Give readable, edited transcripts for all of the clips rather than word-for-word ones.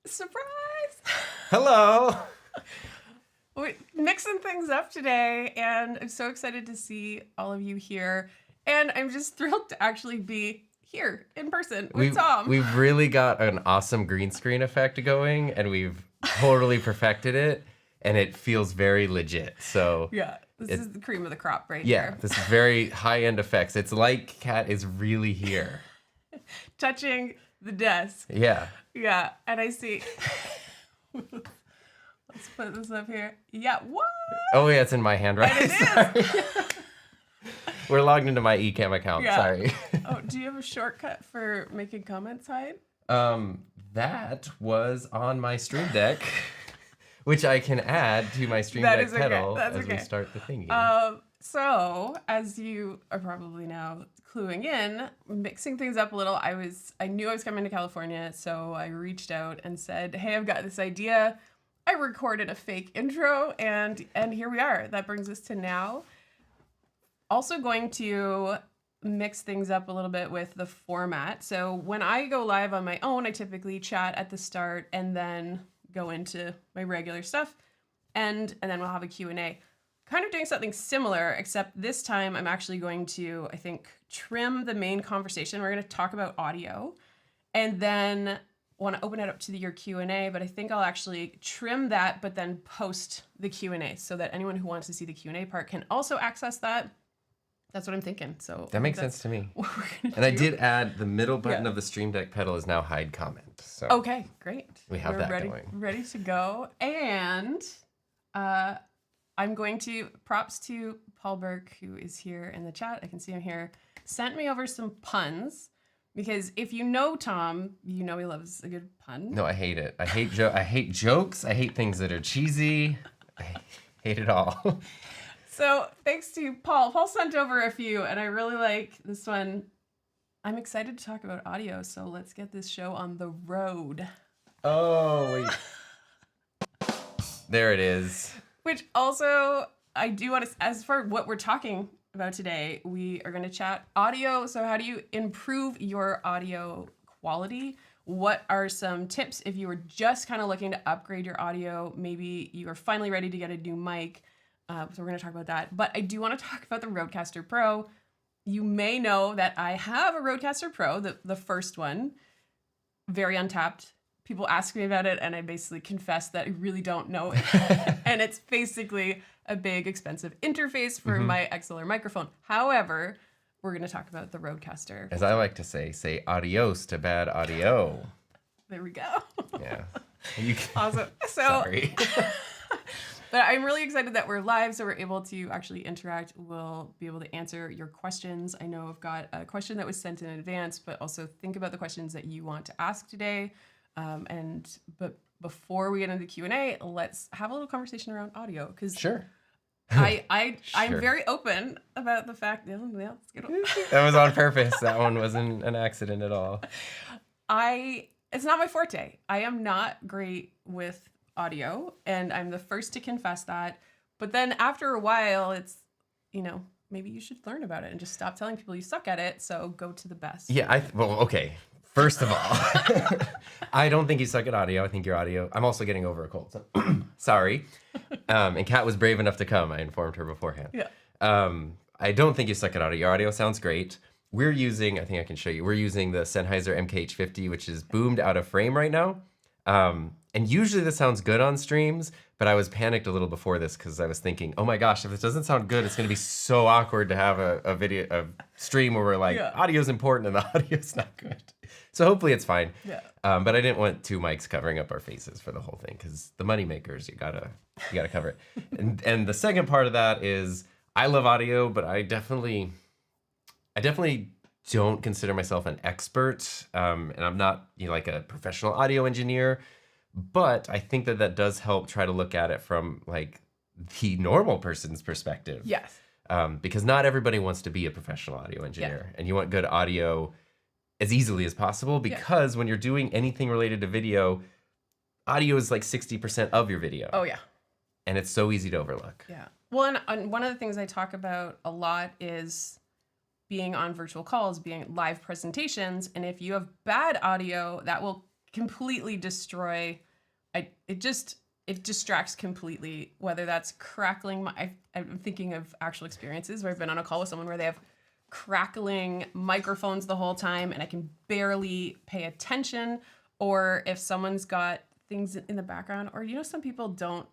Surprise! Hello! We're mixing things up today, and I'm so excited to see all of you here. And I'm just thrilled to actually be here in person with Tom. We've really got an awesome green screen effect going, and we've totally perfected it, and it feels very legit. So yeah, this is the cream of the crop right yeah, here. this is very high-end effects. It's like Kat is really here. Touching the desk. Yeah. Yeah, and I see... Let's put this up here. Yeah, what? Oh yeah, it's in my handwriting. And it is! We're logged into my Ecamm account, Yeah. sorry. Oh, do you have a shortcut for making comments hide? That was on my Stream Deck, which I can add to my Stream That Deck is okay. pedal That's as we okay. start the thingy. So, as you are probably now cluing in, mixing things up a little, I knew I was coming to California, so I reached out and said, hey, I've got this idea. I recorded a fake intro, and here we are. That brings us to now. Also going to mix things up a little bit with the format. So when I go live on my own, I typically chat at the start and then go into my regular stuff, and then we'll have a Q&A. Kind of doing something similar, except this time I'm actually going to, I think, trim the main conversation. We're going to talk about audio, and then want to open it up to your Q&A, but I think I'll actually trim that, but then post the Q&A so that anyone who wants to see the Q&A part can also access that. That's what I'm thinking. So that makes sense to me. What we're gonna And I do. did add the middle button of the Stream Deck pedal is now hide comment. So Okay, great. we have We're that ready, going. ready to go. And I'm going to, props to Paul Burke, who is here in the chat. I can see him here. Sent me over some puns, because if you know Tom, you know he loves a good pun. No, I hate it. I hate jokes. I hate things that are cheesy. I hate it all. So thanks to Paul. Paul sent over a few, and I really like this one. I'm excited to talk about audio, so let's get this show on the road. Oh, wait. There it is. Which also, I do want to, as for what we're talking about today, we are going to chat audio. So how do you improve your audio quality? What are some tips if you were just kind of looking to upgrade your audio? Maybe you are finally ready to get a new mic. So we're going to talk about that. But I do want to talk about the Rodecaster Pro. You may know that I have a Rodecaster Pro, the first one, very untapped. People ask me about it, and I basically confess that I really don't know it. And it's basically a big, expensive interface for my XLR microphone. However, we're going to talk about the Rodecaster. As I like to say adios to bad audio. There we go. Yeah. Awesome. So, Sorry. but I'm really excited that we're live, so we're able to actually interact. We'll be able to answer your questions. I know I've got a question that was sent in advance, but also think about the questions that you want to ask today. But before we get into the Q&A, let's have a little conversation around audio, because Sure. I'm Sure. very open about the fact that That was on purpose. That one wasn't an accident at all. it's not my forte. I am not great with audio, and I'm the first to confess that. But then after a while, it's, maybe you should learn about it and just stop telling people you suck at it. So go to the best. Yeah, well, okay. First of all, I don't think you suck at audio. I think your audio... I'm also getting over a cold, so sorry. And Kat was brave enough to come. I informed her beforehand. Yeah. I don't think you suck at audio. Your audio sounds great. We're using... I think I can show you. We're using the Sennheiser MKH50, which is boomed out of frame right now. And usually this sounds good on streams, but I was panicked a little before this because I was thinking, oh my gosh, if this doesn't sound good, it's going to be so awkward to have a stream where we're like, audio's important and the audio's not good. So hopefully it's fine. Yeah. But I didn't want two mics covering up our faces for the whole thing, because the money makers, you gotta cover it. And the second part of that is I love audio, but I definitely don't consider myself an expert, and I'm not like a professional audio engineer. But I think that does help try to look at it from like the normal person's perspective. Yes. Because not everybody wants to be a professional audio engineer, and you want good audio as easily as possible, because when you're doing anything related to video, audio is like 60% of your video. Oh, yeah. And it's so easy to overlook. Yeah. Well, and one of the things I talk about a lot is being on virtual calls, being live presentations. And if you have bad audio, that will completely destroy. It distracts completely. Whether that's crackling. I'm thinking of actual experiences where I've been on a call with someone where they have crackling microphones the whole time, and I can barely pay attention. Or if someone's got things in the background, or some people don't.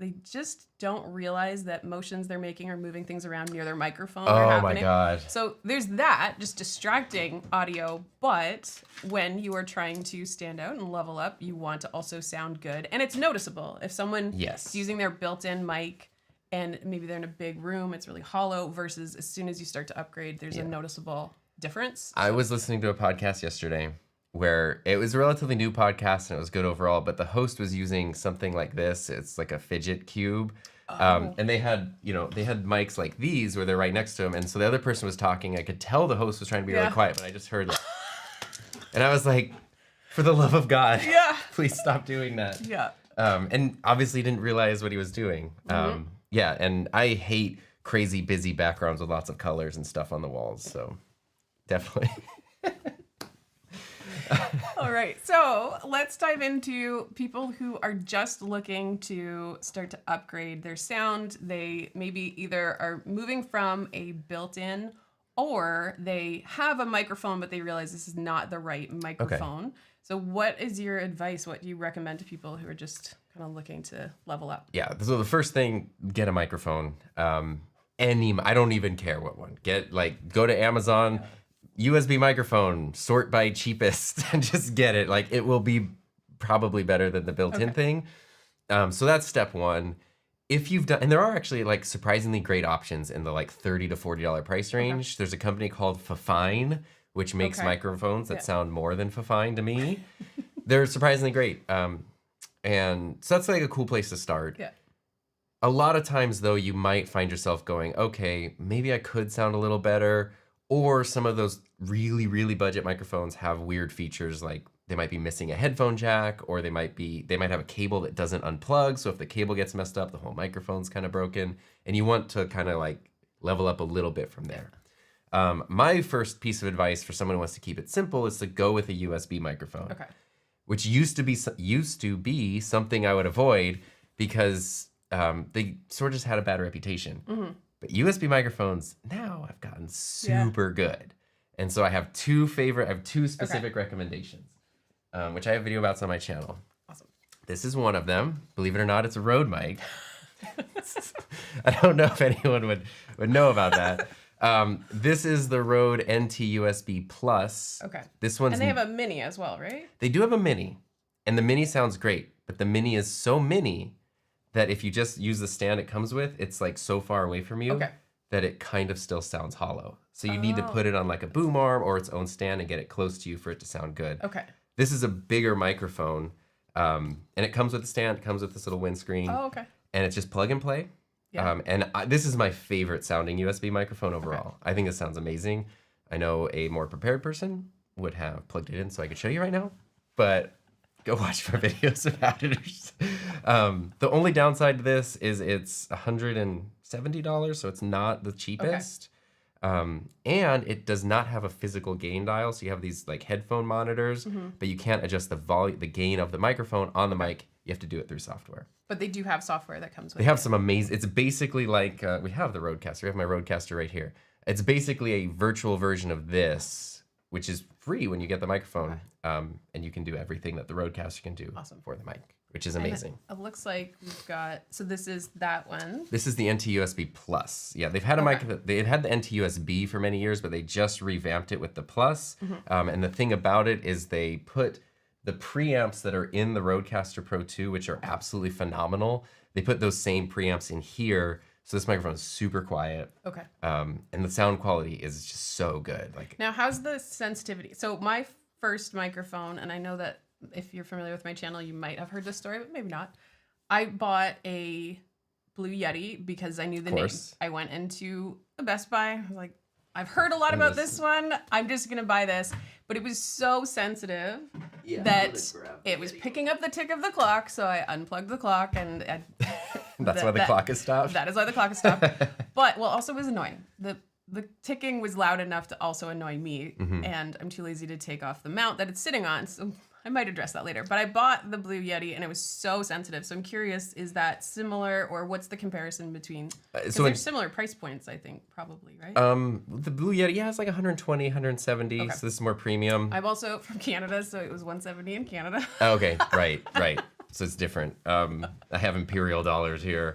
They just don't realize that motions they're making or moving things around near their microphone are Oh happening. my God. So there's that, just distracting audio. But when you are trying to stand out and level up, you want to also sound good. And it's noticeable. If someone is using their built-in mic and maybe they're in a big room, it's really hollow, versus as soon as you start to upgrade, there's a noticeable difference. I was listening to a podcast yesterday where it was a relatively new podcast and it was good overall, but the host was using something like this. It's like a fidget cube. And they had mics like these where they're right next to him. And so the other person was talking. I could tell the host was trying to be really quiet, but I just heard it. And I was like, for the love of God, please stop doing that. Yeah. And obviously didn't realize what he was doing. And I hate crazy busy backgrounds with lots of colors and stuff on the walls. So definitely. All right, so let's dive into people who are just looking to start to upgrade their sound. They maybe either are moving from a built-in, or they have a microphone, but they realize this is not the right microphone. Okay. So what is your advice? What do you recommend to people who are just kind of looking to level up? Yeah, so the first thing, get a microphone. I don't even care what one. Go to Amazon, USB microphone, sort by cheapest, and just get it. Like, it will be probably better than the built-in thing. So that's step one. If you've done, and there are actually like surprisingly great options in the like $30 to $40 price range. There's a company called Fafine, which makes microphones that sound more than Fafine to me. They're surprisingly great. And so that's like a cool place to start. Yeah. A lot of times though, you might find yourself going, okay, maybe I could sound a little better. Or some of those really, really budget microphones have weird features, like they might be missing a headphone jack, or they might have a cable that doesn't unplug. So if the cable gets messed up, the whole microphone's kind of broken, and you want to kind of like level up a little bit from there. My first piece of advice for someone who wants to keep it simple is to go with a USB microphone, which used to be something I would avoid because they sort of just had a bad reputation. Mm-hmm. But USB microphones now have gotten super good. And so I have two specific recommendations, which I have video about on my channel. Awesome. This is one of them. Believe it or not, it's a Rode mic. I don't know if anyone would know about that. This is the Rode NT USB Plus. Okay. And they have a mini as well, right? They do have a mini. And the mini sounds great. But the mini is so mini that if you just use the stand it comes with, it's like so far away from you that it kind of still sounds hollow. So you need to put it on like a boom arm or its own stand and get it close to you for it to sound good. Okay. This is a bigger microphone, and it comes with a stand. It comes with this little windscreen. Oh, okay. And it's just plug and play. Yeah. This is my favorite sounding USB microphone overall. I think this sounds amazing. I know a more prepared person would have plugged it in so I could show you right now, but go watch my videos about it. The only downside to this is it's $170, so it's not the cheapest. And it does not have a physical gain dial, so you have these like headphone monitors, but you can't adjust the gain of the microphone on the mic. You have to do it through software. But they do have software that comes with it. They have some amazing, it's basically like, we have the Rodecaster. We have my Rodecaster right here. It's basically a virtual version of this, which is free when you get the microphone. And you can do everything that the Rodecaster can do for the mic, which is amazing. It looks like we've got, so this is that one. This is the NT USB Plus. Yeah, they've had a mic, they had the NT USB for many years, but they just revamped it with the Plus. And the thing about it is they put the preamps that are in the Rodecaster Pro 2, which are absolutely phenomenal. They put those same preamps in here. So this microphone is super quiet. Okay. And the sound quality is just so good. Now, how's the sensitivity? So my first microphone, and I know that if you're familiar with my channel, you might have heard this story, but maybe not. I bought a Blue Yeti because I knew the name. I went into a Best Buy. I was like, I've heard a lot about this one. I'm just going to buy this. But it was so sensitive that it was picking up the tick of the clock. So I unplugged the clock and... That's why the clock is stopped? That is why the clock is stopped. But, also it was annoying. The ticking was loud enough to also annoy me. And I'm too lazy to take off the mount that it's sitting on. So I might address that later. But I bought the Blue Yeti and it was so sensitive. So I'm curious, is that similar or what's the comparison between? Because there's similar price points, I think, probably, right? The Blue Yeti, yeah, it's like 120, 170. Okay. So this is more premium. I'm also from Canada, so it was 170 in Canada. Okay, right. So it's different. I have imperial dollars here.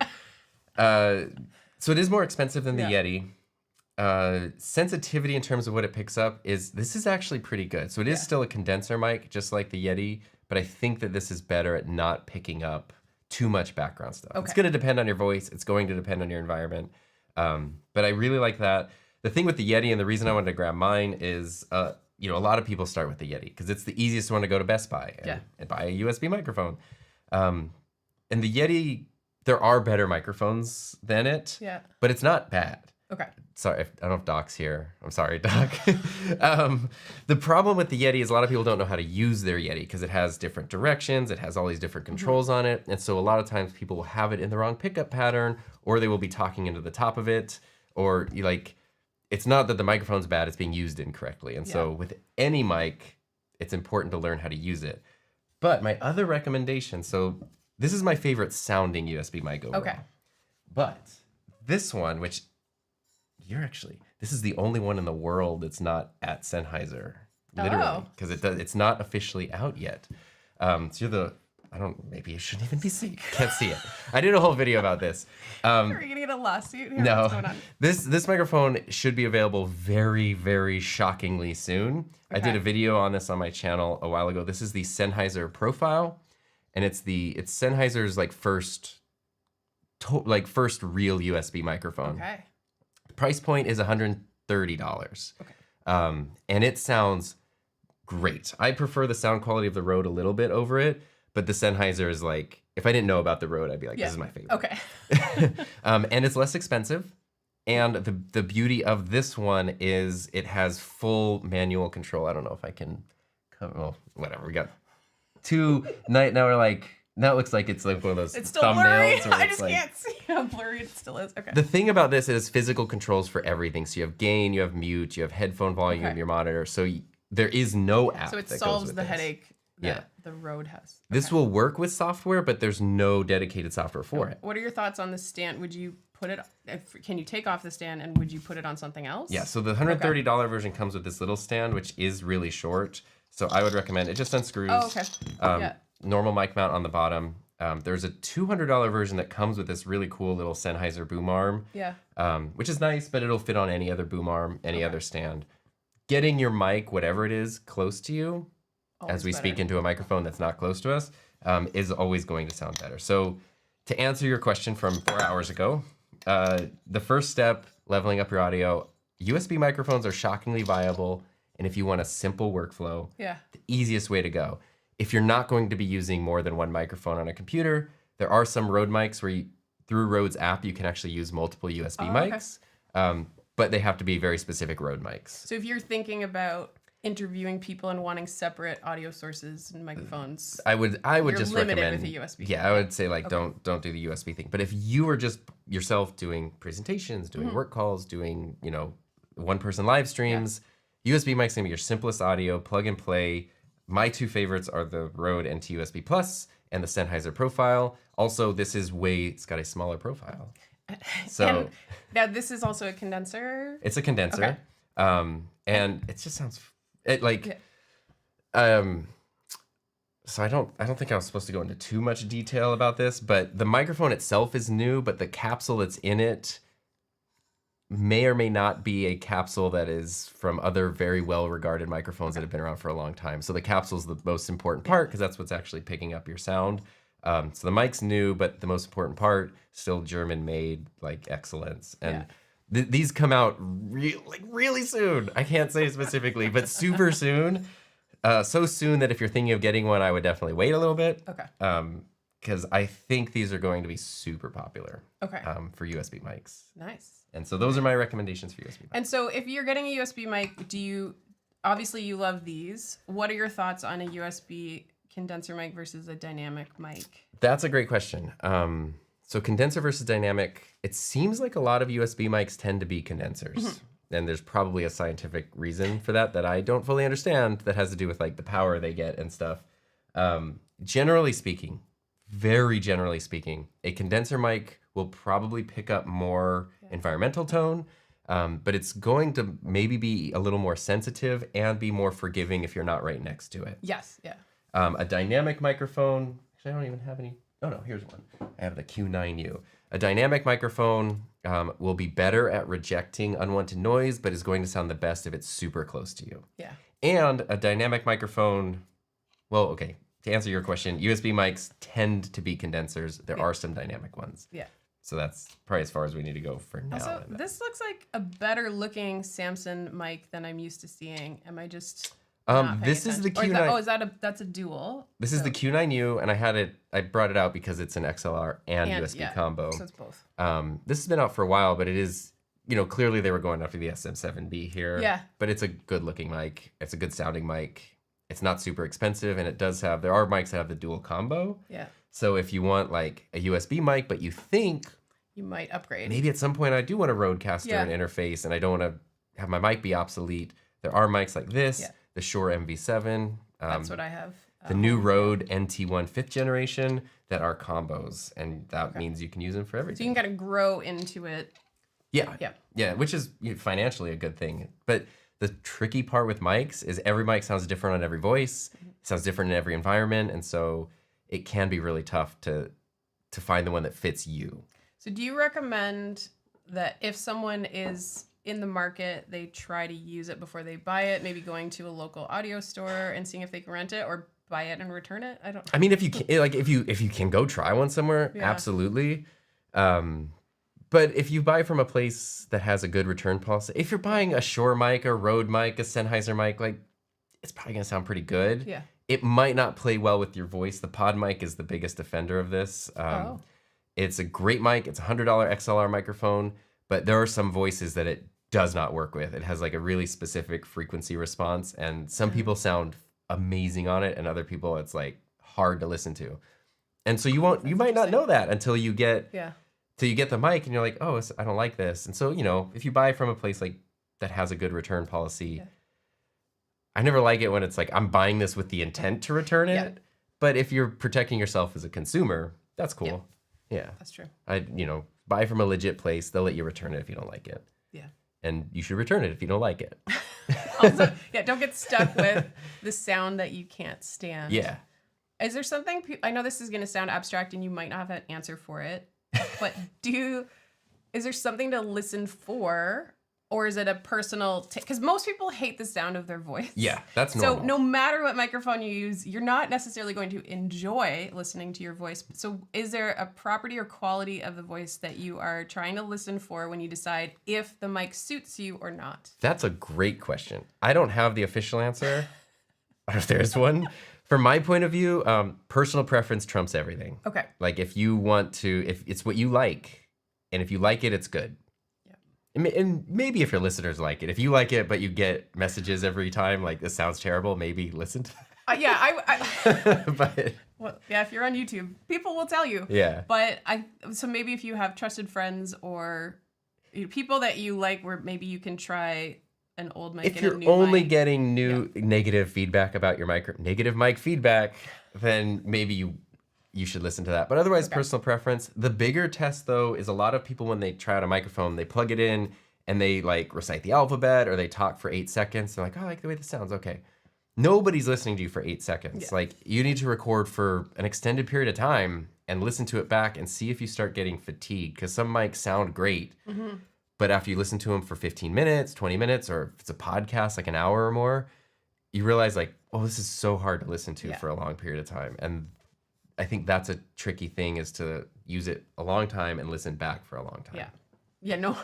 So it is more expensive than the Yeti. Sensitivity in terms of what it picks up this is actually pretty good. So it is still a condenser mic, just like the Yeti, but I think that this is better at not picking up too much background stuff. Okay. It's going to depend on your voice. It's going to depend on your environment. But I really like that. The thing with the Yeti, and the reason I wanted to grab mine is, a lot of people start with the Yeti because it's the easiest one to go to Best Buy and buy a USB microphone. And the Yeti, there are better microphones than it, but it's not bad. Okay. Sorry, I don't know if Doc's here. I'm sorry, Doc. The problem with the Yeti is a lot of people don't know how to use their Yeti because it has different directions. It has all these different controls on it. And so a lot of times people will have it in the wrong pickup pattern, or they will be talking into the top of it, or it's not that the microphone's bad, it's being used incorrectly. And so with any mic, it's important to learn how to use it. But my other recommendation, so this is my favorite sounding USB mic overall. Okay. But this one, which this is the only one in the world that's not at Sennheiser, literally, because it's not officially out yet. So maybe you shouldn't even be seeing. Can't see it. I did a whole video about this. Are you gonna get a lawsuit here? No, what's going on? This microphone should be available very, very shockingly soon. Okay. I did a video on this on my channel a while ago. This is the Sennheiser Profile, and it's Sennheiser's first real USB microphone. Okay. Price point is $130. Okay. And it sounds great. I prefer the sound quality of the Rode a little bit over it, but the Sennheiser is if I didn't know about the Rode, I'd be like, this is my favorite. Okay. And it's less expensive. And the beauty of this one is it has full manual control. I don't know if I can whatever. We got two, now we're now it looks like it's one of those it's still thumbnails. Blurry. I just can't see how blurry it still is. Okay. The thing about this is physical controls for everything. So you have gain, you have mute, you have headphone volume in your monitor. So there is no app. So it solves the headache that the Rode has. Okay. This will work with software, but there's no dedicated software for it. What are your thoughts on the stand? Would you put it? Can you take off the stand and would you put it on something else? Yeah. So the $130 version comes with this little stand, which is really short. So I would recommend it. Just unscrews. Oh, okay. Normal mic mount on the bottom. There's a $200 version that comes with this really cool little Sennheiser boom arm. Yeah. Which is nice, but it'll fit on any other boom arm, any other stand. Getting your mic, whatever it is, close to you, as we speak into a microphone that's not close to us, is always going to sound better. So to answer your question from 4 hours ago, the first step, leveling up your audio, USB microphones are shockingly viable. And if you want a simple workflow, the easiest way to go. If you're not going to be using more than one microphone on a computer, there are some Rode mics where through Rode's app, you can actually use multiple USB mics, but they have to be very specific Rode mics. So if you're thinking about interviewing people and wanting separate audio sources and microphones, I would just recommend with a USB. Yeah, I would say don't do the USB thing. But if you were just yourself doing presentations, doing work calls, doing one-person live streams, USB mic's gonna be your simplest audio, plug and play. My two favorites are the Rode NT USB Plus and the Sennheiser Profile. Also, it's got a smaller profile. So now this is also a condenser. It's a condenser, and it just sounds So I don't think I was supposed to go into too much detail about this, but the microphone itself is new, but the capsule that's in it may or may not be a capsule that is from other very well-regarded microphones that have been around for a long time. So the capsule is the most important part because that's what's actually picking up your sound. So the mic's new, but the most important part, still German-made, excellence. And these come out really soon. I can't say specifically, but super soon. So soon that if you're thinking of getting one, I would definitely wait a little bit. Okay. Because I think these are going to be super popular. Okay. For USB mics. Nice. And so those are my recommendations for USB mics. And so if you're getting a USB mic, obviously you love these. What are your thoughts on a USB condenser mic versus a dynamic mic? That's a great question. So condenser versus dynamic, it seems like a lot of USB mics tend to be condensers. And there's probably a scientific reason for that I don't fully understand that has to do with the power they get and stuff. Generally speaking, very generally speaking, a condenser mic will probably pick up more environmental tone, but it's going to maybe be a little more sensitive and be more forgiving if you're not right next to it. Yes, yeah. A dynamic microphone, actually I don't even have any, oh no, here's one. I have the Q9U. A dynamic microphone will be better at rejecting unwanted noise, but is going to sound the best if it's super close to you. Yeah. And a dynamic microphone, well, okay, to answer your question, USB mics tend to be condensers. There are some dynamic ones. Yeah. So that's probably as far as we need to go for now. Also, this looks like a better looking Samson mic than I'm used to seeing. Am I just this is the attention? Q9. Is that that's a dual? This is the Q9U, and I brought it out because it's an XLR and USB combo. So it's both. This has been out for a while, but it is, clearly they were going after the SM7B here. Yeah. But it's a good looking mic. It's a good sounding mic. It's not super expensive, and there are mics that have the dual combo. Yeah. So if you want like a USB mic, but you think you might upgrade. Maybe at some point I do want a Rodecaster and interface, and I don't want to have my mic be obsolete. There are mics like this, the Shure MV7. That's what I have. The new Rode NT1 5th generation that are combos, and that means you can use them for everything. So you can kind of grow into it. Yeah, which is financially a good thing. But the tricky part with mics is every mic sounds different on every voice, sounds different in every environment, and so it can be really tough to find the one that fits you. So do you recommend that if someone is in the market, they try to use it before they buy it, maybe going to a local audio store and seeing if they can rent it, or buy it and return it? I mean, if you can, if you can go try one somewhere, absolutely. But if you buy from a place that has a good return policy, if you're buying a Shure mic, a Rode mic, a Sennheiser mic, like, it's probably gonna sound pretty good. Yeah. It might not play well with your voice. The pod mic is the biggest offender of this. It's a great mic. It's a $100 XLR microphone, but there are some voices that it does not work with. It has like a really specific frequency response, and some people sound amazing on it, and other people it's like hard to listen to. And so you might not know that until you get the mic, and you're like, oh, I don't like this. And so if you buy from a place like that has a good return policy, I never like it when it's like I'm buying this with the intent to return it. But if you're protecting yourself as a consumer, that's cool. Yeah, that's true. Buy from a legit place. They'll let you return it if you don't like it. Yeah. And you should return it if you don't like it. Also, don't get stuck with the sound that you can't stand. Yeah. Is there something, I know this is going to sound abstract and you might not have an answer for it, but is there something to listen for? Or is it a personal, because most people hate the sound of their voice. Yeah, that's normal. So no matter what microphone you use, you're not necessarily going to enjoy listening to your voice. So is there a property or quality of the voice that you are trying to listen for when you decide if the mic suits you or not? That's a great question. I don't have the official answer. If there's one. From my point of view, personal preference trumps everything. Okay. Like if it's what you like, and if you like it, it's good. And maybe if your listeners like it, if you like it, but you get messages every time like this sounds terrible, maybe listen to that. But well, if you're on YouTube, people will tell you. Yeah. But so maybe if you have trusted friends or people that you like, where maybe you can try an old mic. If you're only getting negative feedback about your negative mic feedback, then maybe you should listen to that. But otherwise, personal preference. The bigger test, though, is a lot of people, when they try out a microphone, they plug it in and they like recite the alphabet or they talk for 8 seconds. They're like, oh, I like the way this sounds. Okay. Nobody's listening to you for 8 seconds. Like, you need to record for an extended period of time and listen to it back and see if you start getting fatigued. Because some mics sound great, but after you listen to them for 15 minutes, 20 minutes, or if it's a podcast, like an hour or more, you realize like, oh, this is so hard to listen to for a long period of time. And I think that's a tricky thing, is to use it a long time and listen back for a long time. Yeah, no.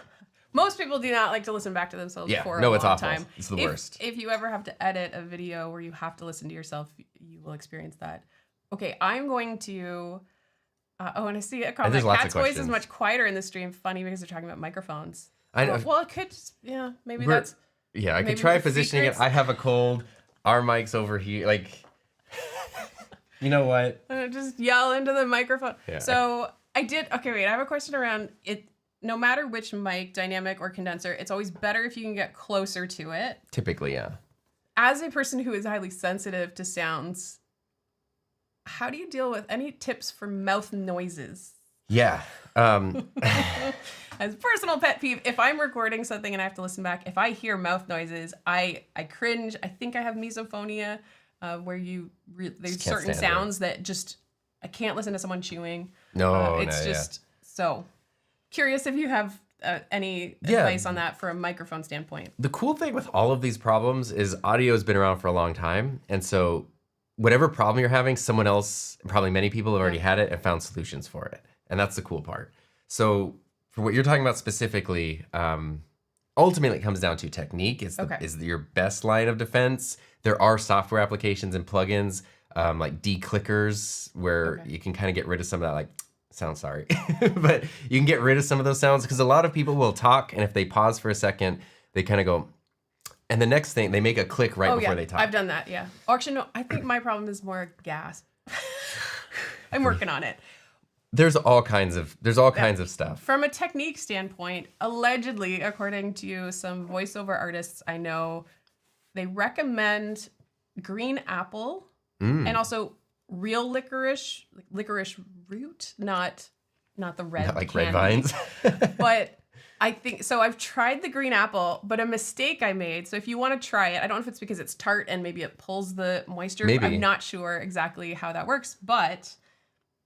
Most people do not like to listen back to themselves for a long it's awful. time. It's the worst. If you ever have to edit a video where you have to listen to yourself, you will experience that. Okay, I'm going to... and I see a comment. There's lots Kat's of voice questions. is much quieter in the stream. Funny, because they're talking about microphones. I know. Well, it could just... Yeah, maybe that's... Yeah, I could maybe try the positioning secrets. it. I have a cold. Our mic's over here. Like... You know what? Just yell into the microphone. Yeah. So I have a question around it. No matter which mic, dynamic or condenser, it's always better if you can get closer to it. Typically, yeah. As a person who is highly sensitive to sounds, how do you deal with any tips for mouth noises? Yeah. As a personal pet peeve, if I'm recording something and I have to listen back, if I hear mouth noises, I cringe. I think I have misophonia, where there's certain sounds that just I can't listen to someone chewing. It's just so curious if you have any advice on that for a microphone standpoint. The cool thing with all of these problems is audio has been around for a long time, and so whatever problem you're having, someone else, probably many people have already had it and found solutions for it, and that's the cool part. So for what you're talking about specifically, ultimately it comes down to technique. Is your best line of defense. There are software applications and plugins like declickers where you can kind of get rid of some of that sorry, but you can get rid of some of those sounds because a lot of people will talk and if they pause for a second, they kind of go, and the next thing they make a click before they talk. I've done that, yeah. Actually, no, I think my problem is more gasp. I'm working on it. There's all kinds of stuff. From a technique standpoint, allegedly, according to some voiceover artists I know, they recommend green apple and also real licorice root, not the red. Not like candy. red vines. But I think so. I've tried the green apple, but a mistake I made. So if you want to try it, I don't know if it's because it's tart and maybe it pulls the moisture. Maybe. I'm not sure exactly how that works, but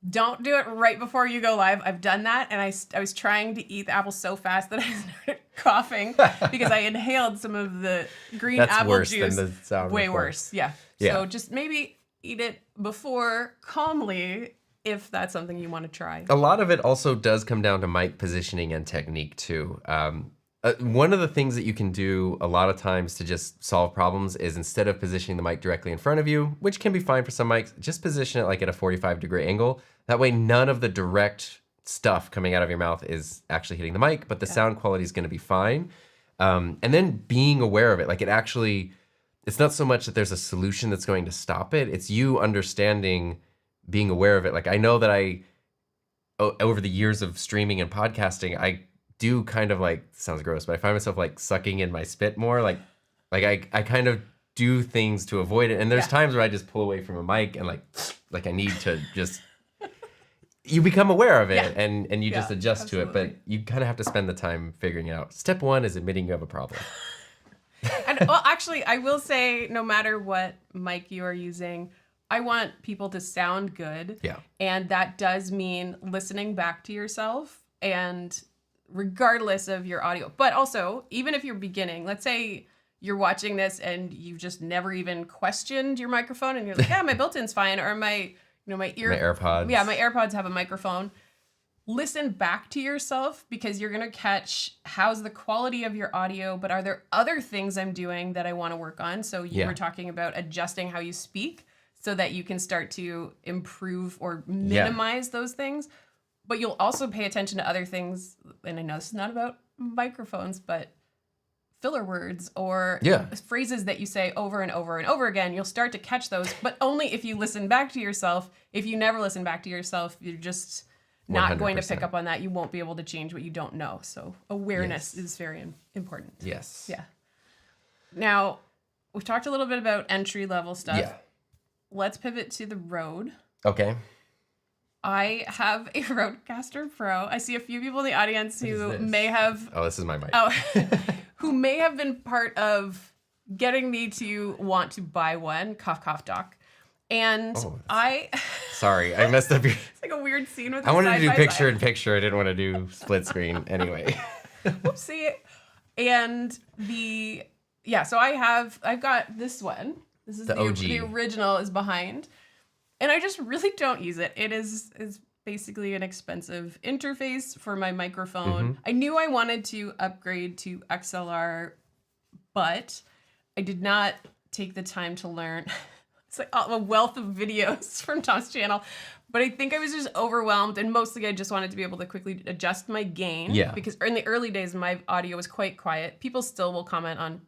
don't do it right before you go live. I've done that, and I was trying to eat the apple so fast that I started coughing because I inhaled some of the green apple worse juice. than the sound way before. Worse, yeah. So just maybe eat it before calmly if that's something you want to try. A lot of it also does come down to mic positioning and technique too. One of the things that you can do a lot of times to just solve problems is instead of positioning the mic directly in front of you, which can be fine for some mics, just position it like at a 45-degree angle. That way none of the direct stuff coming out of your mouth is actually hitting the mic, but the sound quality is going to be fine. And then being aware of it, it's not so much that there's a solution that's going to stop it. It's you understanding, being aware of it. Like I know that over the years of streaming and podcasting, I do kind of sounds gross, but I find myself sucking in my spit more. I kind of do things to avoid it. And there's times where I just pull away from a mic and I need to just, you become aware of it and you just adjust to it, but you kind of have to spend the time figuring it out. Step one is admitting you have a problem. And well, actually, I will say, no matter what mic you are using, I want people to sound good. Yeah. And that does mean listening back to yourself, and regardless of your audio. But also, even if you're beginning, let's say you're watching this and you've just never even questioned your microphone and you're like, yeah, my built-in's fine, or my AirPods. Yeah, my AirPods have a microphone. Listen back to yourself, because you're going to catch how's the quality of your audio, but are there other things I'm doing that I want to work on? So you were talking about adjusting how you speak so that you can start to improve or minimize those things. But you'll also pay attention to other things. And I know this is not about microphones, but filler words or phrases that you say over and over and over again. You'll start to catch those, but only if you listen back to yourself. If you never listen back to yourself, you're just not 100%. Going to pick up on that. You won't be able to change what you don't know. So awareness is very important. Yes. Yeah. Now, we've talked a little bit about entry-level stuff. Yeah. Let's pivot to the Rode. Okay. I have a Rodecaster Pro. I see a few people in the audience who may have... Oh, this is my mic. Who may have been part of getting me to want to buy one. Cough, cough, doc. And Sorry, I messed up your... It's like a weird scene with I wanted to do picture-in-picture. I didn't want to do split screen anyway. Whoopsie. And so I've got this one. This is the OG. The original is behind. And I just really don't use it. It is basically an expensive interface for my microphone. Mm-hmm. I knew I wanted to upgrade to XLR, but I did not take the time to learn. It's like a wealth of videos from Tom's channel. But I think I was just overwhelmed, and mostly I just wanted to be able to quickly adjust my gain. Yeah. Because in the early days, my audio was quite quiet. People still will comment on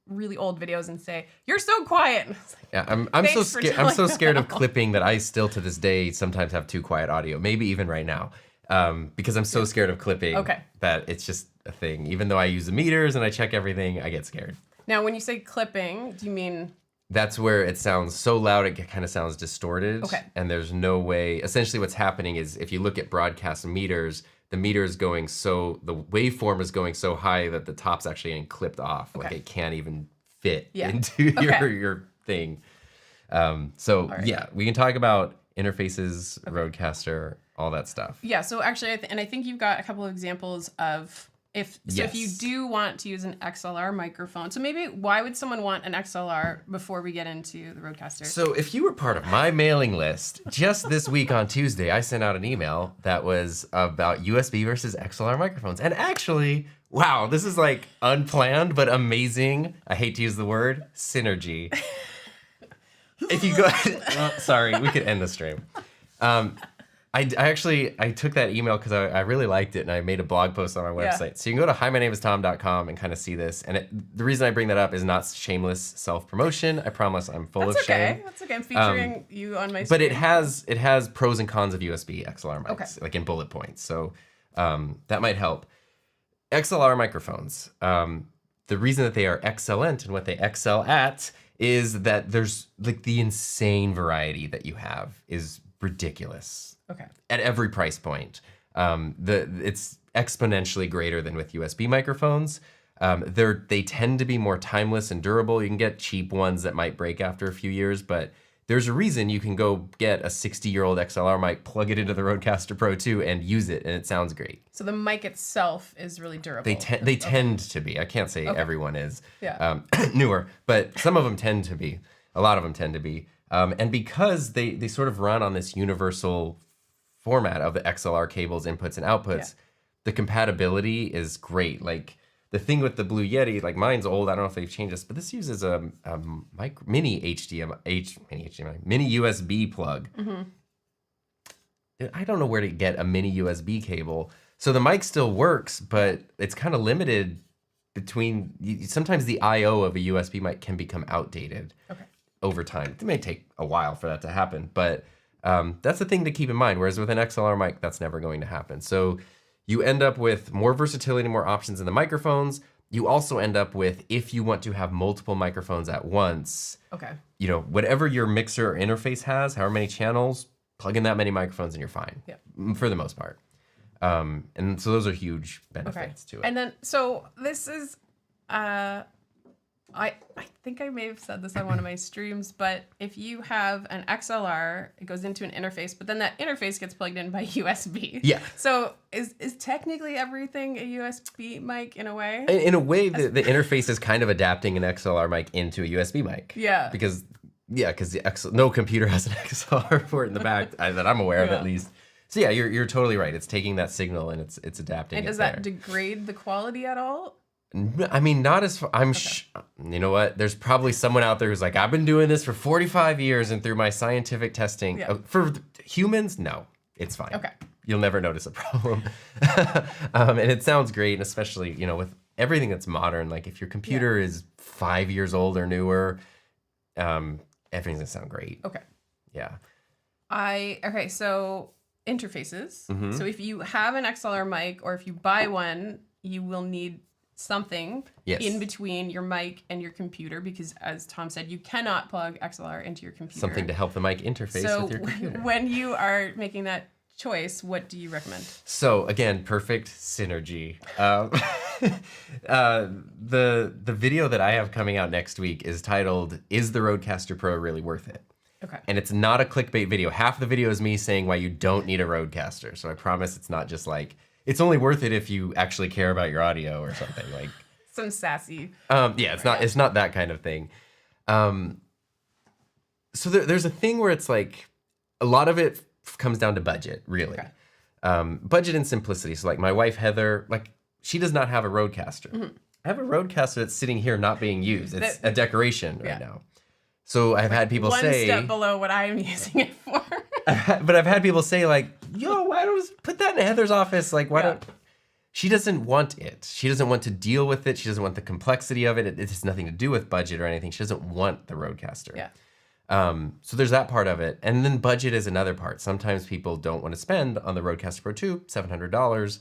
really old videos and say, "You're so quiet." Yeah, I'm so scared of clipping that I still to this day sometimes have too quiet audio. Maybe even right now, because I'm so scared of clipping that it's just a thing. Even though I use the meters and I check everything, I get scared. Now, when you say clipping, do you mean That's where it sounds so loud it kind of sounds distorted. Okay. And there's no way. Essentially, what's happening is if you look at broadcast meters, the meter is going the waveform is going so high that the top's actually getting clipped off. Like it can't even fit into your thing. So yeah, we can talk about interfaces, Rodecaster, all that stuff. Yeah. So actually, I think you've got a couple of examples of if you do want to use an XLR microphone. So maybe why would someone want an XLR before we get into the Rodecaster? So if you were part of my mailing list, just this week on Tuesday, I sent out an email that was about USB versus XLR microphones. And actually, wow, this is like unplanned but amazing. I hate to use the word synergy. If you go, sorry, we could end the stream. I took that email because I really liked it and I made a blog post on my website. Yeah. So you can go to himynameistom.com and kind of see this. And the reason I bring that up is not shameless self-promotion. I promise I'm full of shame. That's okay. I'm featuring you on my But screen. it has pros and cons of USB XLR mics, like in bullet points. So that might help. XLR microphones. The reason that they are excellent and what they excel at is that there's like the insane variety that you have is ridiculous. Okay. At every price point. It's exponentially greater than with USB microphones. They tend to be more timeless and durable. You can get cheap ones that might break after a few years, but there's a reason you can go get a 60-year-old XLR mic, plug it into the Rodecaster Pro 2 and use it, and it sounds great. So the mic itself is really durable. They tend to be. I can't say everyone is newer, but some of them tend to be. A lot of them tend to be. And because they sort of run on this universal format of the XLR cables, inputs and outputs, the compatibility is great. Like the thing with the Blue Yeti, like mine's old. I don't know if they've changed this, but this uses a mini USB plug. I don't know where to get a mini USB cable. So the mic still works, but it's kind of limited between. Sometimes the I/O of a USB mic can become outdated over time. It may take a while for that to happen, but that's the thing to keep in mind. Whereas with an XLR mic, that's never going to happen. So you end up with more versatility, more options in the microphones. You also end up with, if you want to have multiple microphones at once, whatever your mixer or interface has, however many channels, plug in that many microphones and you're fine, for the most part. And so those are huge benefits to it. And then, so this is, I think I may have said this on one of my streams, but if you have an XLR, it goes into an interface, but then that interface gets plugged in by USB. Yeah. So is technically everything a USB mic in a way? In a way, the interface is kind of adapting an XLR mic into a USB mic. Yeah. Because no computer has an XLR port in the back that I'm aware of, at least. So yeah, you're totally right. It's taking that signal and it's adapting. And does that degrade the quality at all? I mean, not as far. You know what? There's probably someone out there who's like, I've been doing this for 45 years, and through my scientific testing, for humans, no, it's fine. Okay. You'll never notice a problem. And it sounds great, and especially, with everything that's modern. Like if your computer is 5 years old or newer, everything's gonna sound great. Okay. Yeah. So interfaces. So if you have an XLR mic, or if you buy one, you will need something in between your mic and your computer, because as Tom said, you cannot plug XLR into your computer. Something to help the mic interface with your computer. When you are making that choice, what do you recommend? So again, perfect synergy. The video that I have coming out next week is titled, "Is the Rodecaster Pro Really Worth It?" Okay. And it's not a clickbait video. Half the video is me saying why you don't need a Rodecaster. So I promise it's not just like, it's only worth it if you actually care about your audio or something like some sassy. It's not that kind of thing. So there's a thing where it's like a lot of it comes down to budget, really. Budget and simplicity. So like my wife Heather, like she does not have a Rodecaster. I have a Rodecaster that's sitting here not being used. It's a decoration right now. So I've had people say one step below what I'm using it for. But I've had people say like, yo, why don't put that in Heather's office? Like, why don't... She doesn't want it. She doesn't want to deal with it. She doesn't want the complexity of it. It has nothing to do with budget or anything. She doesn't want the Rodecaster. So there's that part of it. And then budget is another part. Sometimes people don't want to spend on the Rodecaster Pro 2, $700.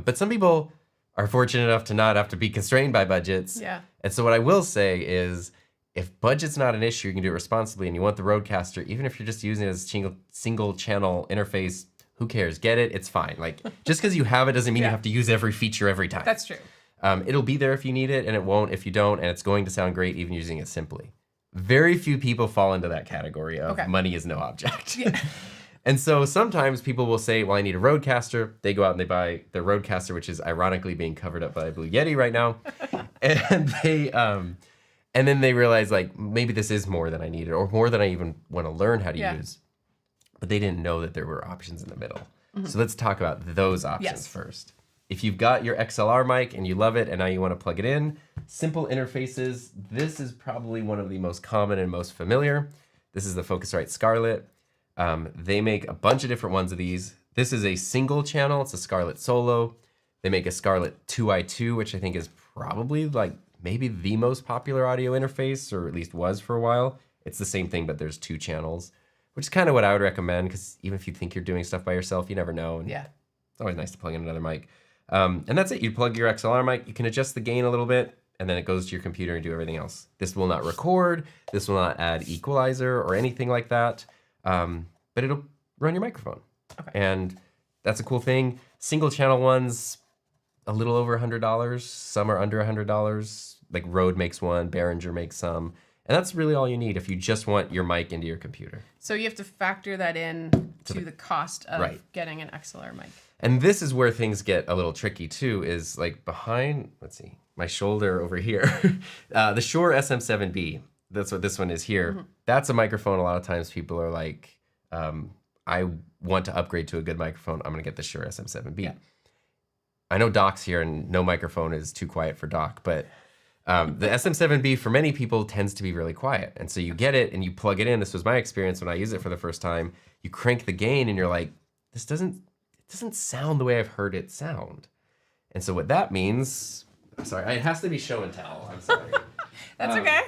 But some people are fortunate enough to not have to be constrained by budgets. And so what I will say is, if budget's not an issue, you can do it responsibly, and you want the Rodecaster, even if you're just using it as a single channel interface, who cares? Get it, it's fine. Like, just because you have it doesn't mean you have to use every feature every time. That's true. It'll be there if you need it, and it won't if you don't, and it's going to sound great even using it simply. Very few people fall into that category of money is no object. Yeah. And so sometimes people will say, well, I need a Rodecaster. They go out and they buy their Rodecaster, which is ironically being covered up by a Blue Yeti right now. And then they realize, like, maybe this is more than I needed or more than I even want to learn how to use. But they didn't know that there were options in the middle. So let's talk about those options first. If you've got your XLR mic and you love it and now you want to plug it in, simple interfaces. This is probably one of the most common and most familiar. This is the Focusrite Scarlett. They make a bunch of different ones of these. This is a single channel. It's a Scarlett Solo. They make a Scarlett 2i2, which I think is probably like maybe the most popular audio interface, or at least was for a while. It's the same thing, but there's 2 channels, which is kind of what I would recommend, because even if you think you're doing stuff by yourself, you never know. And it's always nice to plug in another mic. And that's it. You plug your XLR mic, you can adjust the gain a little bit, and then it goes to your computer and do everything else. This will not record. This will not add equalizer or anything like that. But it'll run your microphone. And that's a cool thing. Single channel ones, a little over $100. Some are under $100. Like Rode makes one, Behringer makes some. And that's really all you need if you just want your mic into your computer. So you have to factor that in to the cost of getting an XLR mic. And this is where things get a little tricky too, is like behind, let's see, my shoulder over here, the Shure SM7B, that's what this one is here. That's a microphone. A lot of times people are like, I want to upgrade to a good microphone. I'm going to get the Shure SM7B. Yeah. I know Doc's here and no microphone is too quiet for Doc, but the SM7B for many people tends to be really quiet. And so you get it and you plug it in. This was my experience when I used it for the first time. You crank the gain and you're like, this doesn't sound the way I've heard it sound. And so what that means, sorry, it has to be show and tell. I'm sorry. That's okay.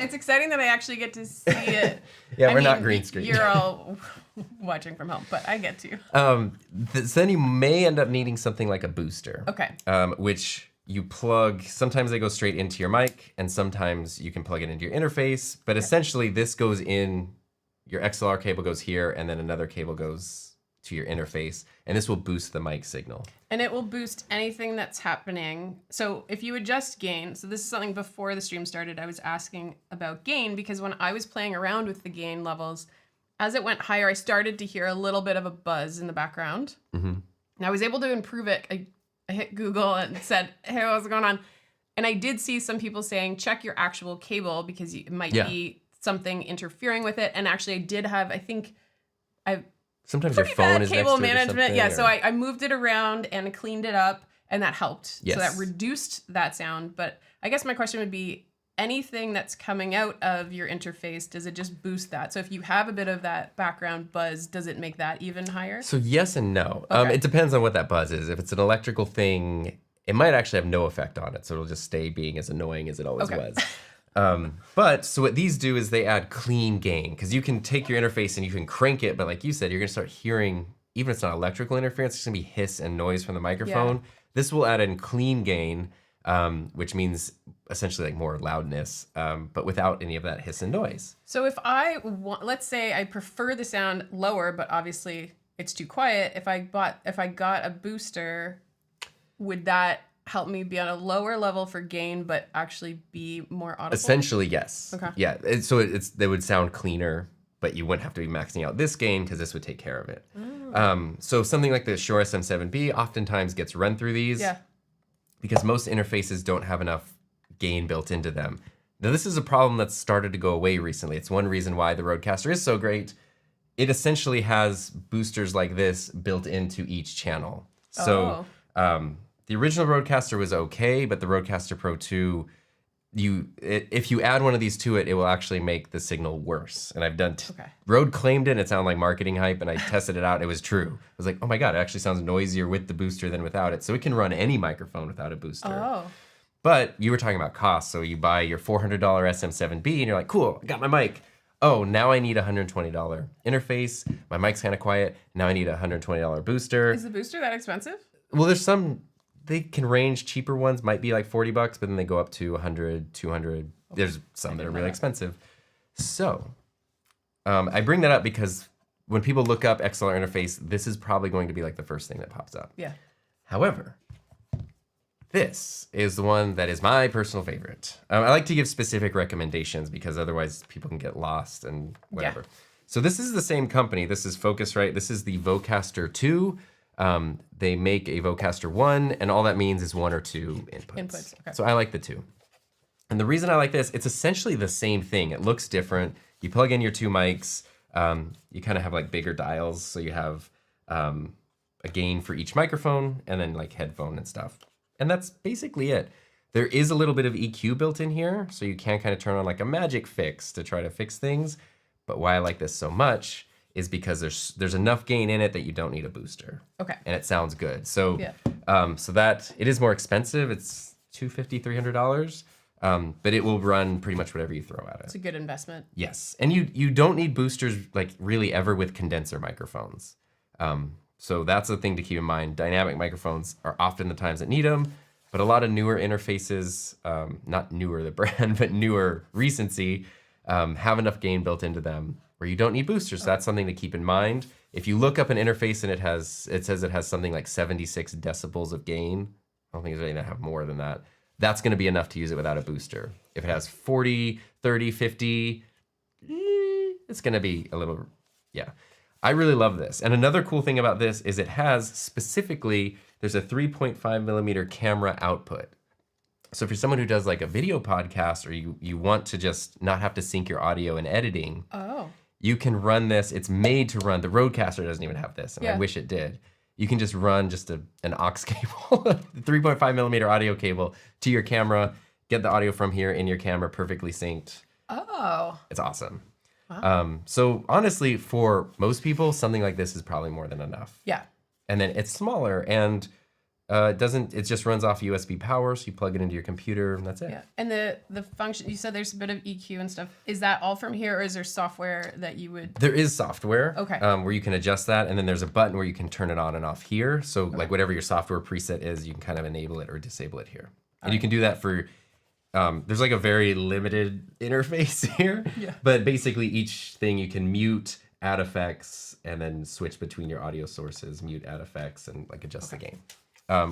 It's exciting that I actually get to see it. We're not green screen. You're all watching from home, but I get to. So then you may end up needing something like a booster. Okay. Which you plug, sometimes they go straight into your mic, and sometimes you can plug it into your interface. But essentially, this goes in, your XLR cable goes here, and then another cable goes to your interface, and this will boost the mic signal. And it will boost anything that's happening. So if you adjust gain, so this is something before the stream started, I was asking about gain, because when I was playing around with the gain levels, as it went higher, I started to hear a little bit of a buzz in the background. And I was able to improve it. I hit Google and said, hey, what's going on? And I did see some people saying, check your actual cable, because it might be something interfering with it. And actually I did have, I think I've sometimes your phone is cable next to management. It Yeah, so I moved it around and cleaned it up, and that helped. Yes. So that reduced that sound. But I guess my question would be, anything that's coming out of your interface, does it just boost that? So if you have a bit of that background buzz, does it make that even higher? So yes and no. Okay. It depends on what that buzz is. If it's an electrical thing, it might actually have no effect on it. So it'll just stay being as annoying as it always was. But so what these do is they add clean gain, because you can take your interface and you can crank it, but like you said, you're gonna start hearing, even if it's not electrical interference, it's gonna be hiss and noise from the microphone. Yeah. This will add in clean gain, which means essentially like more loudness, but without any of that hiss and noise. So if I want, let's say I prefer the sound lower, but obviously it's too quiet. If I got a booster, would that help me be on a lower level for gain, but actually be more audible? Essentially, yes. Okay. Yeah. They would sound cleaner, but you wouldn't have to be maxing out this gain, because this would take care of it. So something like the Shure SM7B oftentimes gets run through these. Yeah. Because most interfaces don't have enough gain built into them. Now, this is a problem that's started to go away recently. It's one reason why the Rodecaster is so great. It essentially has boosters like this built into each channel. So the original Rodecaster was okay, but the Rodecaster Pro 2, if you add one of these to it, it will actually make the signal worse. And I've done, Rode claimed it, and it sounded like marketing hype, and I tested it out, and it was true. I was like, oh my God, it actually sounds noisier with the booster than without it. So it can run any microphone without a booster. But you were talking about cost, so you buy your $400 SM7B, and you're like, cool, I got my mic. Oh, now I need a $120 interface. My mic's kind of quiet. Now I need a $120 booster. Is the booster that expensive? Well, there's some, they can range. Cheaper ones might be like $40, but then they go up to 100, 200. There's some that are really expensive. So I bring that up because when people look up XLR interface, this is probably going to be like the first thing that pops up. Yeah. However, this is the one that is my personal favorite. I like to give specific recommendations because otherwise people can get lost and whatever. Yeah. So this is the same company. This is Focusrite. This is the Vocaster 2. They make a Vocaster 1, and all that means is 1 or 2 inputs. Okay. So I like the 2. And the reason I like this, it's essentially the same thing. It looks different. You plug in your 2 mics. You kind of have like bigger dials. So you have a gain for each microphone and then like headphone and stuff. And that's basically it. There is a little bit of EQ built in here. So you can kind of turn on like a magic fix to try to fix things. But why I like this so much is because there's enough gain in it that you don't need a booster. Okay. And it sounds good. So so that it is more expensive. It's $250, $300. But it will run pretty much whatever you throw at it. It's a good investment. Yes, and you don't need boosters like really ever with condenser microphones. So that's the thing to keep in mind. Dynamic microphones are often the times that need them, but a lot of newer interfaces, not newer the brand, but newer recency, have enough gain built into them where you don't need boosters. So that's something to keep in mind. If you look up an interface and it says it has something like 76 decibels of gain, I don't think there's any that have more than that. That's going to be enough to use it without a booster. If it has 40, 30, 50, it's going to be a little, yeah. I really love this. And another cool thing about this is it has specifically, there's a 3.5 millimeter camera output. So for someone who does like a video podcast or you want to just not have to sync your audio in editing, you can run this. It's made to run. The Rodecaster doesn't even have this, and I wish it did. You can just run just an aux cable, 3.5 millimeter audio cable to your camera, get the audio from here in your camera perfectly synced. Oh. It's awesome. Wow. So honestly, for most people, something like this is probably more than enough. Yeah. And then it's smaller and it just runs off USB power, so you plug it into your computer and that's it. Yeah. And the function, you said there's a bit of EQ and stuff. Is that all from here, or is there software that you would? There is software where you can adjust that, and then there's a button where you can turn it on and off here. So like whatever your software preset is, you can kind of enable it or disable it here. And you can do that for, there's like a very limited interface here, but basically each thing you can mute, add effects, and then switch between your audio sources, mute, add effects, and like adjust the gain.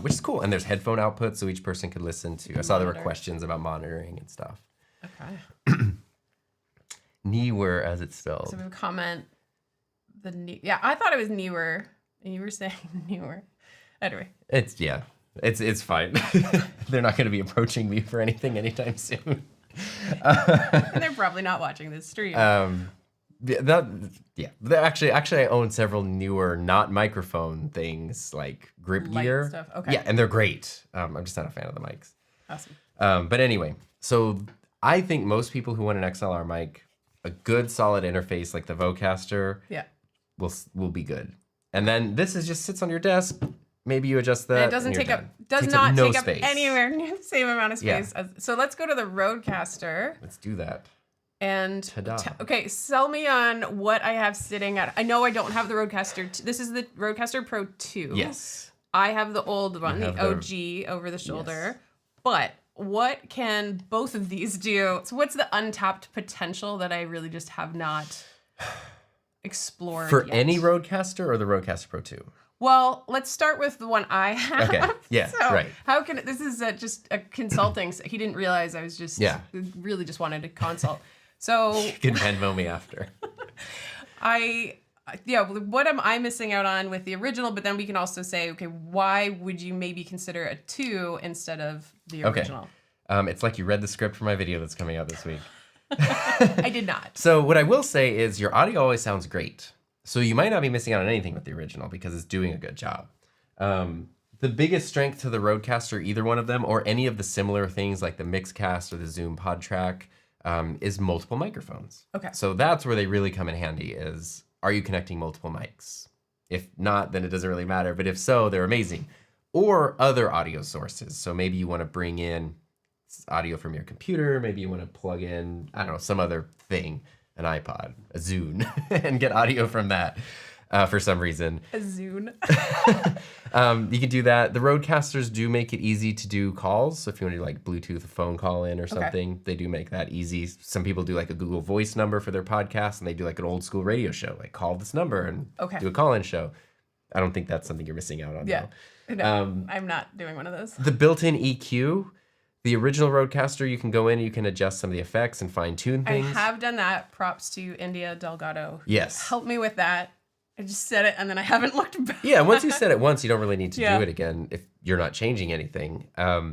Which is cool. And there's headphone output, so each person could listen to. I saw there were questions about monitoring and stuff. Okay. Newer, as it's spelled. So we have a comment. I thought it was newer, and you were saying newer. Anyway. It's fine. They're not going to be approaching me for anything anytime soon. And they're probably not watching this stream. Actually, I own several newer, not microphone things like grip Light gear. stuff. Okay. Yeah, and they're great. I'm just not a fan of the mics. Awesome. But anyway, so I think most people who want an XLR mic, a good solid interface like the Vocaster, will be good. And then this just sits on your desk. Maybe you adjust that. And it doesn't take up anywhere near the same amount of space. So let's go to the Rodecaster. Let's do that. And okay, sell me on what I have sitting at. I know I don't have the Rodecaster. This is the Rodecaster Pro 2. Yes. I have the old one, the OG over the shoulder. Yes. But what can both of these do? So what's the untapped potential that I really just have not explored for yet? any Rodecaster or the Rodecaster Pro 2? Well, let's start with the one I have. Okay. Yeah. Right. How can this is just a consulting? He didn't realize I was just really just wanted to consult. So you can Venmo me after. What am I missing out on with the original? But then we can also say, okay, why would you maybe consider a 2 instead of the original? It's like you read the script for my video that's coming out this week. I did not. So what I will say is your audio always sounds great. So you might not be missing out on anything with the original because it's doing a good job. The biggest strength to the Rodecaster, either one of them, or any of the similar things like the Mixcast or the Zoom PodTrack, is multiple microphones. Okay. So that's where they really come in handy is, are you connecting multiple mics? If not, then it doesn't really matter. But if so, they're amazing. Or other audio sources. So maybe you want to bring in audio from your computer. Maybe you want to plug in, I don't know, some other thing, an iPod, a Zune, and get audio from that. for some reason. A Zune. You can do that. The Roadcasters do make it easy to do calls. So if you want to do like Bluetooth a phone call in or something, they do make that easy. Some people do like a Google Voice number for their podcast, and they do like an old school radio show, like call this number and do a call-in show. I don't think that's something you're missing out on. Yeah, though. no, I'm not doing one of those. The built-in EQ, the original Roadcaster, you can go in, you can adjust some of the effects and fine-tune things. I have done that. Props to India Delgado. Yes. Help me with that. I just said it and then I haven't looked back. Yeah, once you said it once, you don't really need to do it again if you're not changing anything.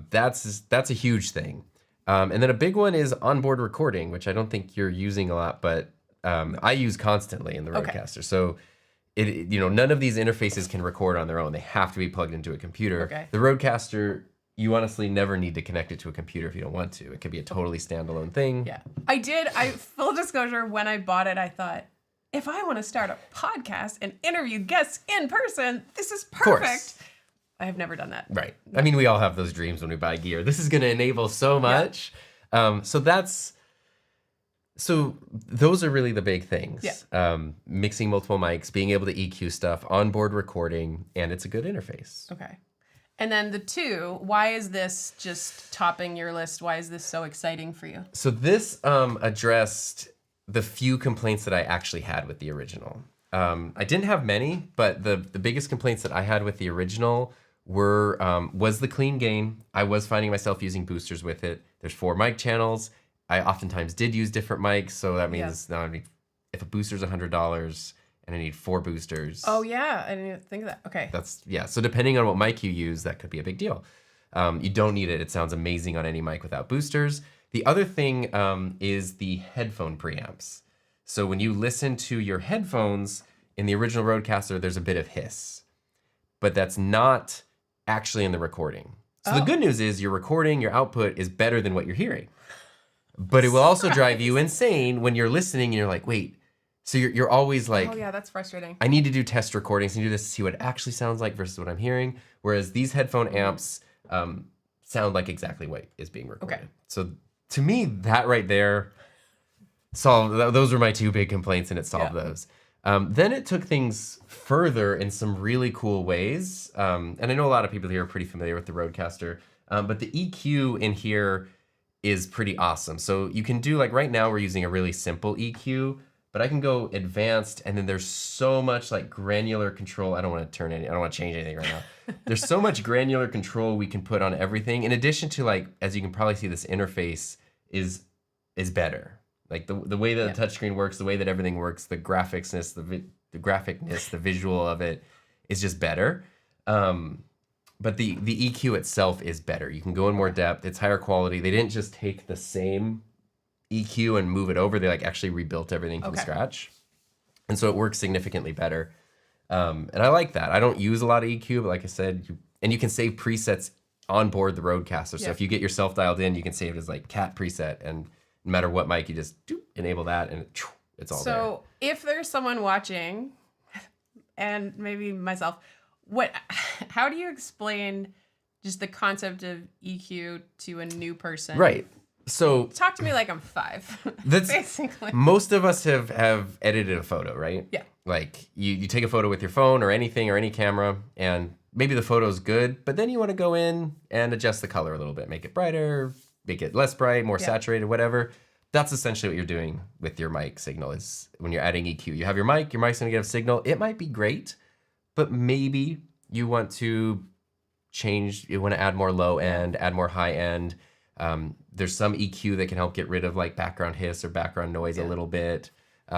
That's a huge thing. And then a big one is onboard recording, which I don't think you're using a lot, but I use constantly in the Roadcaster. So none of these interfaces can record on their own. They have to be plugged into a computer. Okay. The Roadcaster, you honestly never need to connect it to a computer if you don't want to. It could be a totally standalone thing. Yeah. Full disclosure, when I bought it, I thought, if I want to start a podcast and interview guests in person, this is perfect. I have never done that. Right. I mean, we all have those dreams when we buy gear. This is going to enable so much. Yeah. So those are really the big things. Yeah. Mixing multiple mics, being able to EQ stuff, onboard recording, and it's a good interface. Okay. And then the 2, why is this just topping your list? Why is this so exciting for you? So this addressed the few complaints that I actually had with the original. I didn't have many, but the biggest complaints that I had with the original was the clean gain. I was finding myself using boosters with it. There's 4 mic channels. I oftentimes did use different mics, so that means now if a booster's $100 and I need 4 boosters. Oh yeah, I didn't even think of that. Okay. So depending on what mic you use, that could be a big deal. You don't need it. It sounds amazing on any mic without boosters. The other thing is the headphone preamps. So when you listen to your headphones in the original Roadcaster, there's a bit of hiss, but that's not actually in the recording. So the good news is your recording, your output is better than what you're hearing. But it will also drive you insane when you're listening and you're like, wait, so you're always like, oh yeah, that's frustrating. I need to do test recordings and do this to see what it actually sounds like versus what I'm hearing. Whereas these headphone amps sound like exactly what is being recorded. Okay. So to me, that right there those were my 2 big complaints, and it solved those. Then it took things further in some really cool ways. And I know a lot of people here are pretty familiar with the Roadcaster, but the EQ in here is pretty awesome. So you can do, like right now we're using a really simple EQ, but I can go advanced, and then there's so much like granular control. I don't want to change anything right now. There's so much granular control we can put on everything. In addition to, like, as you can probably see, this interface is better. Like the way that the touchscreen works, the way that everything works, the graphicness, the graphicness, the visual of it is just better. But the EQ itself is better. You can go in more depth. It's higher quality. They didn't just take the same EQ and move it over. They like actually rebuilt everything from scratch. And so it works significantly better. And I like that. I don't use a lot of EQ, but like I said, you can save presets on board the Roadcaster. So if you get yourself dialed in, you can save it as like cat preset, and no matter what mic, you just enable that and it's all there. So if there's someone watching, and maybe myself, how do you explain just the concept of EQ to a new person? Right. So talk to me like I'm 5. That's basically. Most of us have edited a photo, right? Yeah. Like you take a photo with your phone or anything or any camera, and maybe the photo's good, but then you want to go in and adjust the color a little bit, make it brighter, make it less bright, more saturated, whatever. That's essentially what you're doing with your mic signal. Is when you're adding EQ. You have your mic's gonna get a signal. It might be great, but maybe you want to add more low end, add more high end. There's some EQ that can help get rid of like background hiss or background noise a little bit.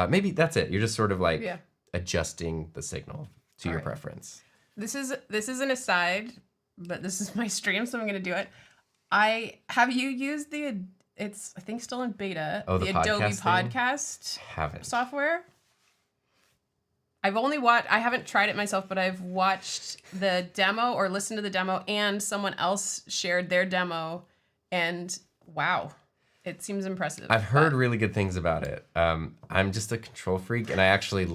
Maybe that's it. You're just sort of like adjusting the signal to your preference. This is an aside, but this is my stream, so I'm gonna do it. Have you used it's I think still in beta, the Adobe Podcast software? I haven't tried it myself, but I've watched the demo or listened to the demo, and someone else shared their demo, and wow, it seems impressive. I've heard really good things about it. I'm just a control freak, and I actually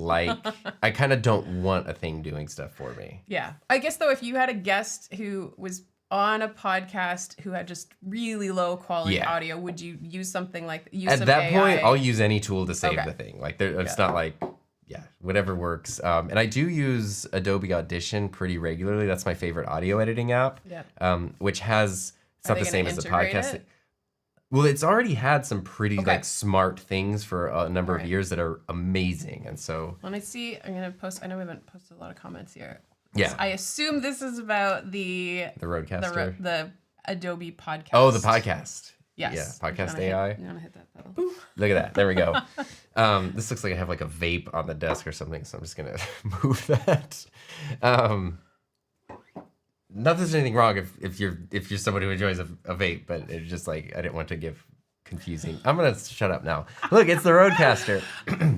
I kind of don't want a thing doing stuff for me. Yeah. I guess, though, if you had a guest who was on a podcast who had just really low quality audio, would you use something like At that point, I'll use any tool to save the thing. Like it's not like yeah, whatever works. And I do use Adobe Audition pretty regularly. That's my favorite audio editing app. Yeah. Which has, it's not the same as the podcast. It? Well, it's already had some pretty Okay. like smart things for a number of Right. years that are amazing. And so Let me see. I'm gonna post. I know we haven't posted a lot of comments here. yeah, I assume this is about the Roadcaster. the Adobe podcast. Oh, the podcast. Yes. Yeah, podcast AI. You wanna hit that pedal? Look at that. There we go. This looks like I have like a vape on the desk or something, so I'm just gonna move that. Not that there's anything wrong if you're somebody who enjoys a vape, but it's just like I didn't want to give confusing. I'm gonna shut up now. Look, it's the Roadcaster.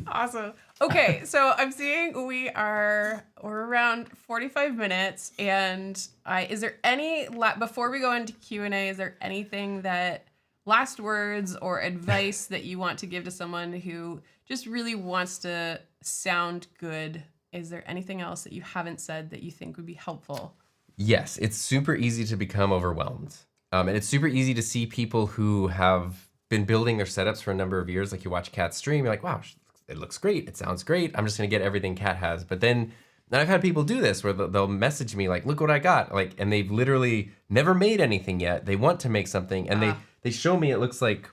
Awesome. Okay, so I'm seeing we're around 45 minutes, and is there any before we go into Q&A? Is there anything that last words or advice that you want to give to someone who just really wants to sound good? Is there anything else that you haven't said that you think would be helpful? Yes, it's super easy to become overwhelmed. And it's super easy to see people who have been building their setups for a number of years. Like you watch Kat's stream, you're like, wow, it looks great. It sounds great. I'm just going to get everything Kat has. But then I've had people do this where they'll message me like, look what I got. Like, and they've literally never made anything yet. They want to make something and they show me, it looks like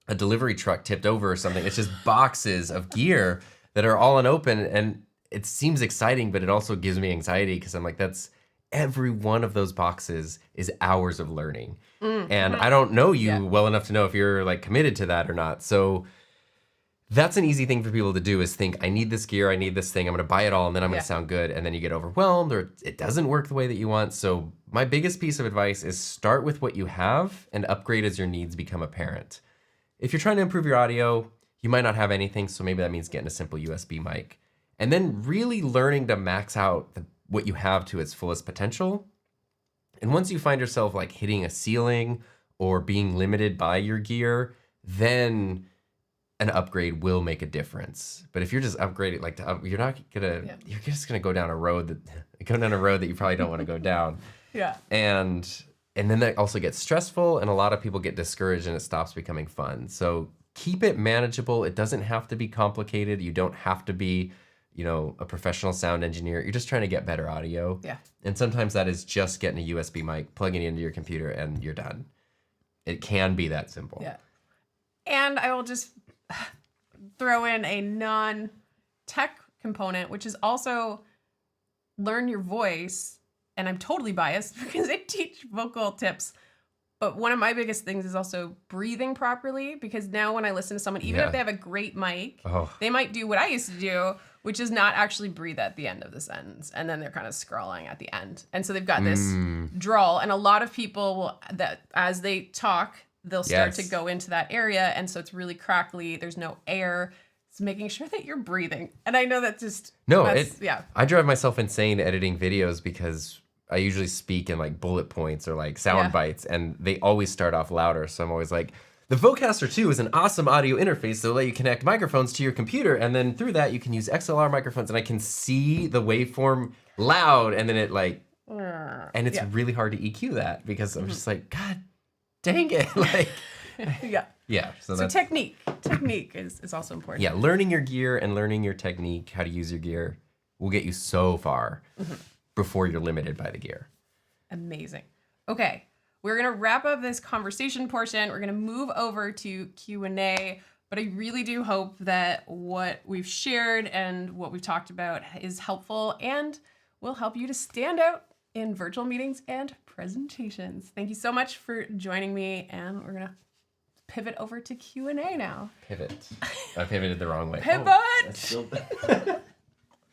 a delivery truck tipped over or something. It's just boxes of gear that are all unopened. And it seems exciting, but it also gives me anxiety because I'm like, every one of those boxes is hours of learning. And I don't know you well enough to know if you're like committed to that or not. So that's an easy thing for people to do is think, I need this gear, I need this thing, I'm gonna buy it all and then I'm gonna sound good. And then you get overwhelmed or it doesn't work the way that you want. So my biggest piece of advice is start with what you have and upgrade as your needs become apparent. If you're trying to improve your audio, you might not have anything. So maybe that means getting a simple USB mic and then really learning to max out what you have to its fullest potential. And once you find yourself like hitting a ceiling or being limited by your gear, then an upgrade will make a difference. But if you're just upgrading, like you're not gonna, you're just gonna go down a road that you probably don't want to go down. Yeah. And then that also gets stressful, and a lot of people get discouraged, and it stops becoming fun. So keep it manageable. It doesn't have to be complicated. You don't have to be, a professional sound engineer. You're just trying to get better audio. Yeah. And sometimes that is just getting a USB mic, plugging it into your computer, and you're done. It can be that simple. Yeah. And I will just throw in a non-tech component, which is also learn your voice. And I'm totally biased because I teach vocal tips. But one of my biggest things is also breathing properly, because now when I listen to someone, even if they have a great mic, they might do what I used to do, which is not actually breathe at the end of the sentence. And then they're kind of scrawling at the end. And so they've got this drawl. And a lot of people will, that as they talk, they'll start to go into that area. And so it's really crackly. There's no air. It's making sure that you're breathing. And I know that just... I drive myself insane editing videos because I usually speak in like bullet points or like sound bites, and they always start off louder. So I'm always like, the Vocaster 2 is an awesome audio interface that will let you connect microphones to your computer, and then through that you can use XLR microphones, and I can see the waveform loud, and then it like, and it's really hard to EQ that because I'm just like, God dang it. Like, yeah. So technique is also important. Yeah, learning your gear and learning your technique, how to use your gear, will get you so far before you're limited by the gear. Amazing. Okay, we're gonna wrap up this conversation portion. We're gonna move over to Q&A, but I really do hope that what we've shared and what we've talked about is helpful and will help you to stand out in virtual meetings and presentations. Thank you so much for joining me, and we're gonna pivot over to Q&A now. Pivot. I pivoted the wrong way. Pivot!